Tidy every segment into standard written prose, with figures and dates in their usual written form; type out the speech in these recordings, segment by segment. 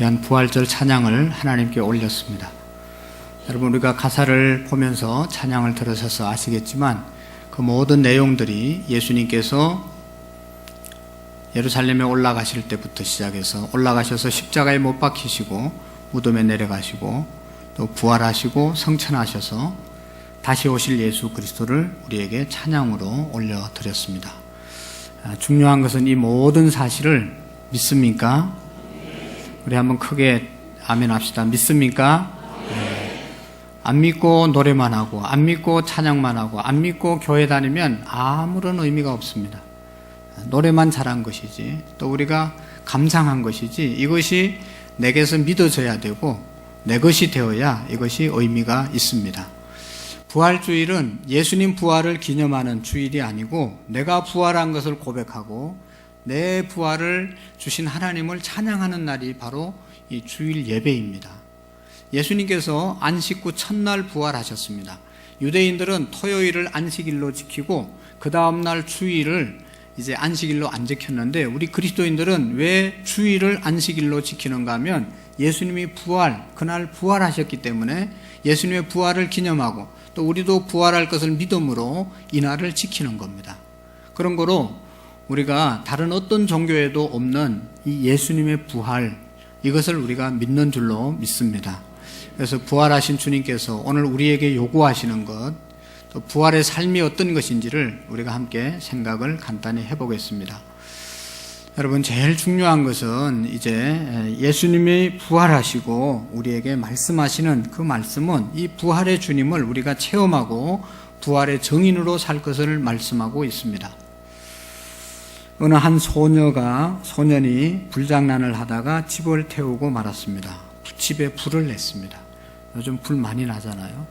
귀한 부활절 찬양을 하나님께 올렸습니다. 여러분, 우리가 가사를 보면서 찬양을 들으셔서 아시겠지만 그 모든 내용들이 예수님께서 예루살렘에 올라가실 때부터 시작해서 올라가셔서 십자가에 못 박히시고 무덤에 내려가시고 또 부활하시고 성천하셔서 다시 오실 예수 그리스도를 우리에게 찬양으로 올려드렸습니다. 중요한 것은 이 모든 사실을 믿습니까? 우리 한번 크게 아멘 합시다. 믿습니까? 네. 안 믿고 노래만 하고 안 믿고 찬양만 하고 안 믿고 교회 다니면 아무런 의미가 없습니다. 노래만 잘한 것이지 또 우리가 감상한 것이지 이것이 내게서 믿어져야 되고 내 것이 되어야 이것이 의미가 있습니다. 부활주일은 예수님 부활을 기념하는 주일이 아니고 내가 부활한 것을 고백하고 내 부활을 주신 하나님을 찬양하는 날이 바로 이 주일 예배입니다. 예수님께서 안식 후 첫날 부활하셨습니다. 유대인들은 토요일을 안식일로 지키고 그 다음날 주일을 이제 안식일로 안 지켰는데 우리 그리스도인들은 왜 주일을 안식일로 지키는가 하면 예수님이 그날 부활하셨기 때문에 예수님의 부활을 기념하고 또 우리도 부활할 것을 믿음으로 이 날을 지키는 겁니다. 그런 거로 우리가 다른 어떤 종교에도 없는 이 예수님의 부활, 이것을 우리가 믿는 줄로 믿습니다. 그래서 부활하신 주님께서 오늘 우리에게 요구하시는 것, 또 부활의 삶이 어떤 것인지를 우리가 함께 생각을 간단히 해보겠습니다. 여러분, 제일 중요한 것은 이제 예수님이 부활하시고 우리에게 말씀하시는 그 말씀은 이 부활의 주님을 우리가 체험하고 부활의 증인으로 살 것을 말씀하고 있습니다. 어느 한 소년이 불장난을 하다가 집을 태우고 말았습니다. 집에 불을 냈습니다. 요즘 불 많이 나잖아요.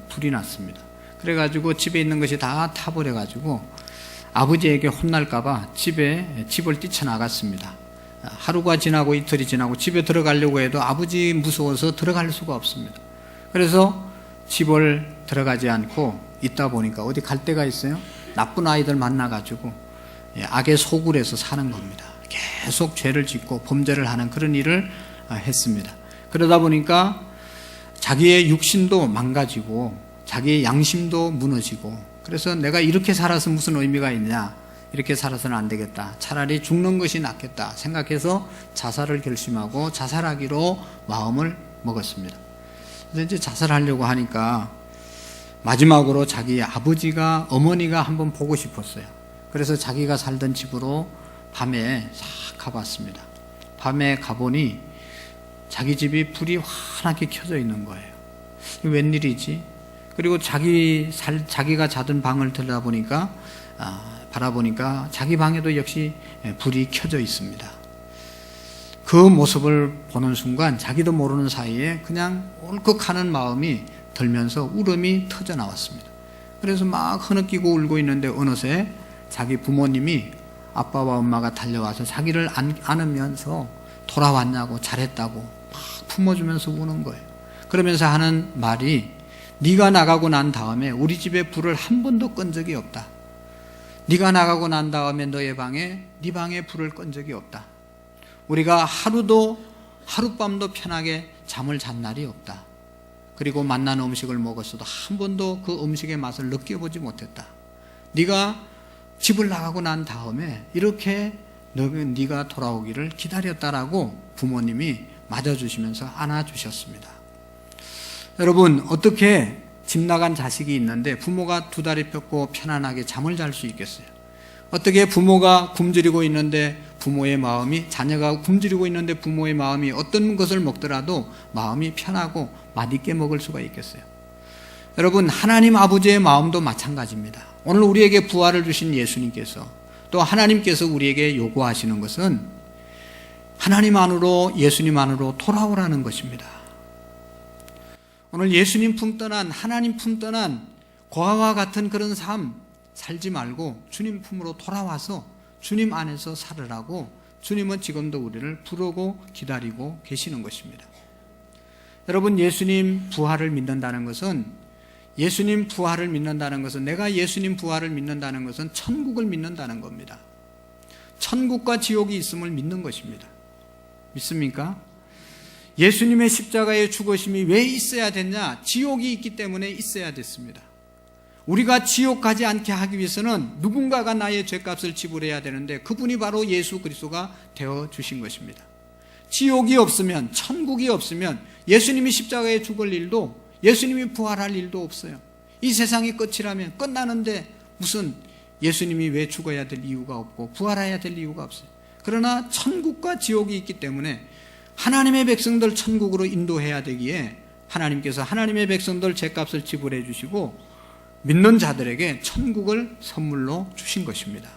불이 났습니다. 그래가지고 집에 있는 것이 다 타버려가지고 아버지에게 혼날까봐 집을 뛰쳐나갔습니다. 하루가 지나고 이틀이 지나고 집에 들어가려고 해도 아버지 무서워서 들어갈 수가 없습니다. 그래서 집을 들어가지 않고 있다 보니까 어디 갈 데가 있어요? 나쁜 아이들 만나가지고 악의 소굴에서 사는 겁니다. 계속 죄를 짓고 범죄를 하는 그런 일을 했습니다. 그러다 보니까 자기의 육신도 망가지고 자기의 양심도 무너지고 그래서 내가 이렇게 살아서 무슨 의미가 있냐, 이렇게 살아서는 안 되겠다, 차라리 죽는 것이 낫겠다 생각해서 자살을 결심하고 자살하기로 마음을 먹었습니다. 그래서 이제 자살하려고 하니까 마지막으로 자기 어머니가 한번 보고 싶었어요. 그래서 자기가 살던 집으로 밤에 싹 가봤습니다. 밤에 가보니 자기 집이 불이 환하게 켜져 있는 거예요. 웬일이지? 그리고 자기가 자던 방을 바라보니까 자기 방에도 역시 불이 켜져 있습니다. 그 모습을 보는 순간 자기도 모르는 사이에 그냥 울컥하는 마음이 들면서 울음이 터져 나왔습니다. 그래서 막 흐느끼고 울고 있는데 어느새 자기 부모님이 아빠와 엄마가 달려와서 자기를 안으면서 돌아왔냐고 잘했다고 막 품어주면서 우는 거예요. 그러면서 하는 말이 네가 나가고 난 다음에 우리 집에 불을 한 번도 끈 적이 없다. 네가 나가고 난 다음에 네 방에 불을 끈 적이 없다. 우리가 하룻밤도 편하게 잠을 잔 날이 없다. 그리고 맛난 음식을 먹었어도 한 번도 그 음식의 맛을 느껴보지 못했다. 네가 집을 나가고 난 다음에 이렇게 네가 돌아오기를 기다렸다라고 부모님이 맞아주시면서 안아주셨습니다. 여러분, 어떻게 집 나간 자식이 있는데 부모가 두 다리 펴고 편안하게 잠을 잘 수 있겠어요? 어떻게 부모가 굶주리고 있는데 자녀가 굶주리고 있는데 부모의 마음이 어떤 것을 먹더라도 마음이 편하고 맛있게 먹을 수가 있겠어요? 여러분, 하나님 아버지의 마음도 마찬가지입니다. 오늘 우리에게 부활을 주신 예수님께서 또 하나님께서 우리에게 요구하시는 것은 하나님 안으로 예수님 안으로 돌아오라는 것입니다. 오늘 예수님 품 떠난 하나님 품 떠난 고아와 같은 그런 삶 살지 말고 주님 품으로 돌아와서 주님 안에서 살으라고 주님은 지금도 우리를 부르고 기다리고 계시는 것입니다. 여러분, 예수님 부활을 믿는다는 것은 내가 예수님 부활을 믿는다는 것은 천국을 믿는다는 겁니다. 천국과 지옥이 있음을 믿는 것입니다. 믿습니까? 예수님의 십자가의 죽으심이 왜 있어야 됐냐? 지옥이 있기 때문에 있어야 됐습니다. 우리가 지옥 가지 않게 하기 위해서는 누군가가 나의 죄값을 지불해야 되는데 그분이 바로 예수 그리스도가 되어 주신 것입니다. 지옥이 없으면, 천국이 없으면 예수님이 십자가에 죽을 일도, 예수님이 부활할 일도 없어요. 이 세상이 끝이라면 끝나는데 무슨 예수님이 왜 죽어야 될 이유가 없고 부활해야 될 이유가 없어요. 그러나 천국과 지옥이 있기 때문에 하나님의 백성들 천국으로 인도해야 되기에 하나님께서 하나님의 백성들 죄값을 지불해 주시고 믿는 자들에게 천국을 선물로 주신 것입니다.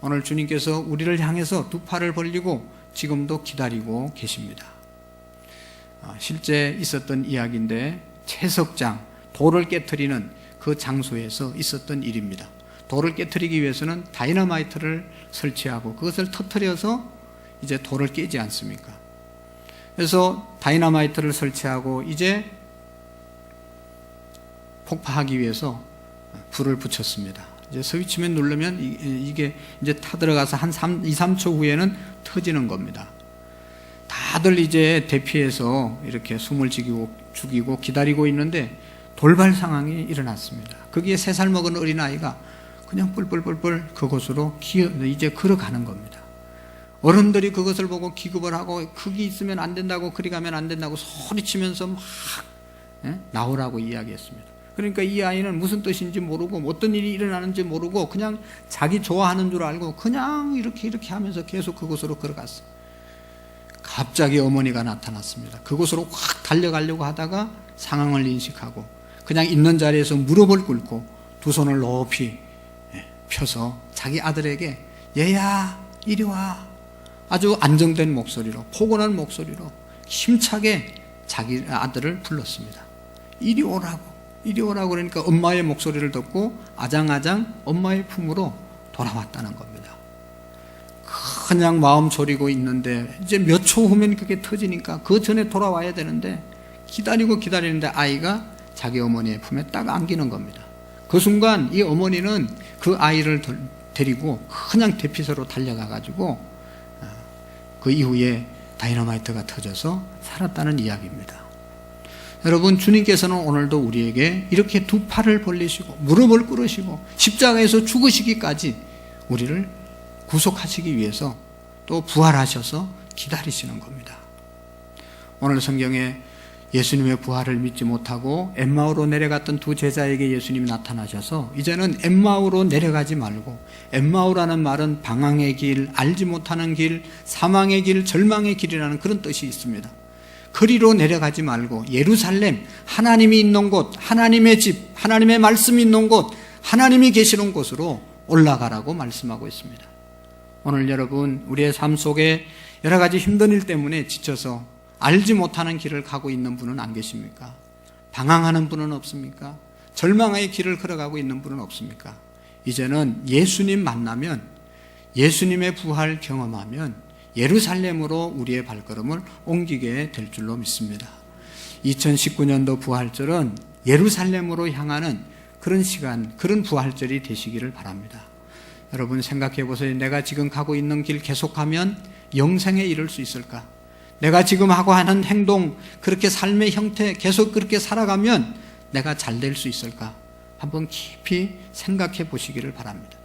오늘 주님께서 우리를 향해서 두 팔을 벌리고 지금도 기다리고 계십니다. 실제 있었던 이야기인데 채석장, 돌을 깨트리는 그 장소에서 있었던 일입니다. 돌을 깨트리기 위해서는 다이너마이트를 설치하고 그것을 터뜨려서 이제 돌을 깨지 않습니까? 그래서 다이너마이트를 설치하고 이제 폭파하기 위해서 불을 붙였습니다. 이제 스위치만 누르면 이게 이제 타들어가서 한 2, 3초 후에는 터지는 겁니다. 다들 이제 대피해서 이렇게 숨을 죽이고 기다리고 있는데 돌발 상황이 일어났습니다. 거기에 3살 먹은 어린아이가 그냥 뿔뿔뿔뿔 그곳으로 이제 걸어가는 겁니다. 어른들이 그것을 보고 기급을 하고 거기 있으면 안 된다고, 그리 가면 안 된다고 소리치면서 막 나오라고 이야기했습니다. 그러니까 이 아이는 무슨 뜻인지 모르고 어떤 일이 일어나는지 모르고 그냥 자기 좋아하는 줄 알고 그냥 이렇게 하면서 계속 그곳으로 걸어갔어요. 갑자기 어머니가 나타났습니다. 그곳으로 확 달려가려고 하다가 상황을 인식하고 그냥 있는 자리에서 무릎을 꿇고 두 손을 높이 펴서 자기 아들에게 얘야 이리 와, 아주 안정된 목소리로, 포근한 목소리로 힘차게 자기 아들을 불렀습니다. 이리 오라고 그러니까 엄마의 목소리를 듣고 아장아장 엄마의 품으로 돌아왔다는 겁니다. 그냥 마음 졸이고 있는데 이제 몇 초 후면 그게 터지니까 그 전에 돌아와야 되는데 기다리는데 아이가 자기 어머니의 품에 딱 안기는 겁니다. 그 순간 이 어머니는 그 아이를 데리고 그냥 대피소로 달려가가지고 그 이후에 다이너마이트가 터져서 살았다는 이야기입니다. 여러분, 주님께서는 오늘도 우리에게 이렇게 두 팔을 벌리시고 무릎을 꿇으시고 십자가에서 죽으시기까지 우리를 구속하시기 위해서 또 부활하셔서 기다리시는 겁니다. 오늘 성경에 예수님의 부활을 믿지 못하고 엠마오로 내려갔던 두 제자에게 예수님이 나타나셔서 이제는 엠마오로 내려가지 말고, 엠마오라는 말은 방황의 길, 알지 못하는 길, 사망의 길, 절망의 길이라는 그런 뜻이 있습니다. 거리로 내려가지 말고 예루살렘, 하나님이 있는 곳, 하나님의 집, 하나님의 말씀이 있는 곳, 하나님이 계시는 곳으로 올라가라고 말씀하고 있습니다. 오늘 여러분, 우리의 삶 속에 여러 가지 힘든 일 때문에 지쳐서 알지 못하는 길을 가고 있는 분은 안 계십니까? 방황하는 분은 없습니까? 절망의 길을 걸어가고 있는 분은 없습니까? 이제는 예수님 만나면, 예수님의 부활 경험하면 예루살렘으로 우리의 발걸음을 옮기게 될 줄로 믿습니다. 2019년도 부활절은 예루살렘으로 향하는 그런 시간, 그런 부활절이 되시기를 바랍니다. 여러분 생각해 보세요. 내가 지금 가고 있는 길 계속하면 영생에 이를 수 있을까? 내가 지금 하고 하는 행동, 그렇게 삶의 형태 계속 그렇게 살아가면 내가 잘 될 수 있을까? 한번 깊이 생각해 보시기를 바랍니다.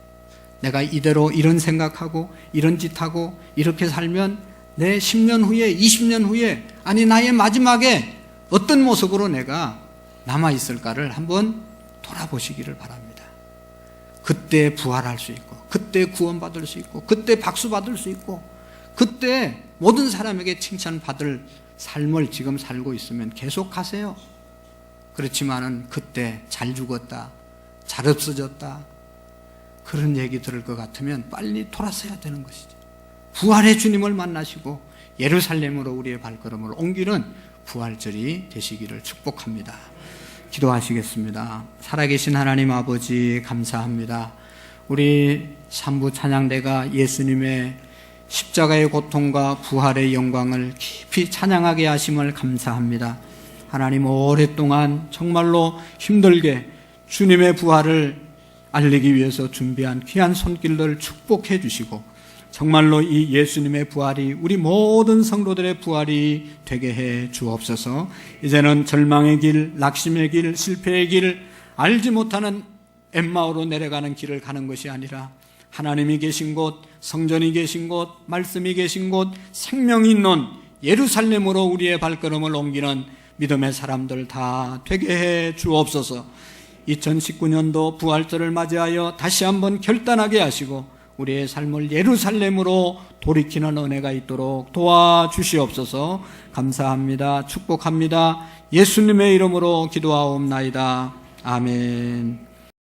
내가 이대로 이런 생각하고 이런 짓하고 이렇게 살면 내 10년 후에, 20년 후에, 아니 나의 마지막에 어떤 모습으로 내가 남아있을까를 한번 돌아보시기를 바랍니다. 그때 부활할 수 있고, 그때 구원받을 수 있고, 그때 박수 받을 수 있고, 그때 모든 사람에게 칭찬받을 삶을 지금 살고 있으면 계속 하세요. 그렇지만은 그때 잘 죽었다, 잘 없어졌다, 그런 얘기 들을 것 같으면 빨리 돌아서야 되는 것이죠. 부활의 주님을 만나시고 예루살렘으로 우리의 발걸음을 옮기는 부활절이 되시기를 축복합니다. 기도하시겠습니다. 살아계신 하나님 아버지, 감사합니다. 우리 산부 찬양대가 예수님의 십자가의 고통과 부활의 영광을 깊이 찬양하게 하심을 감사합니다. 하나님, 오랫동안 정말로 힘들게 주님의 부활을 알리기 위해서 준비한 귀한 손길들 축복해 주시고 정말로 이 예수님의 부활이 우리 모든 성도들의 부활이 되게 해 주옵소서. 이제는 절망의 길, 낙심의 길, 실패의 길, 알지 못하는 엠마오로 내려가는 길을 가는 것이 아니라 하나님이 계신 곳, 성전이 계신 곳, 말씀이 계신 곳, 생명이 있는 예루살렘으로 우리의 발걸음을 옮기는 믿음의 사람들 다 되게 해 주옵소서. 2019년도 부활절을 맞이하여 다시 한번 결단하게 하시고 우리의 삶을 예루살렘으로 돌이키는 은혜가 있도록 도와주시옵소서. 감사합니다. 축복합니다. 예수님의 이름으로 기도하옵나이다. 아멘.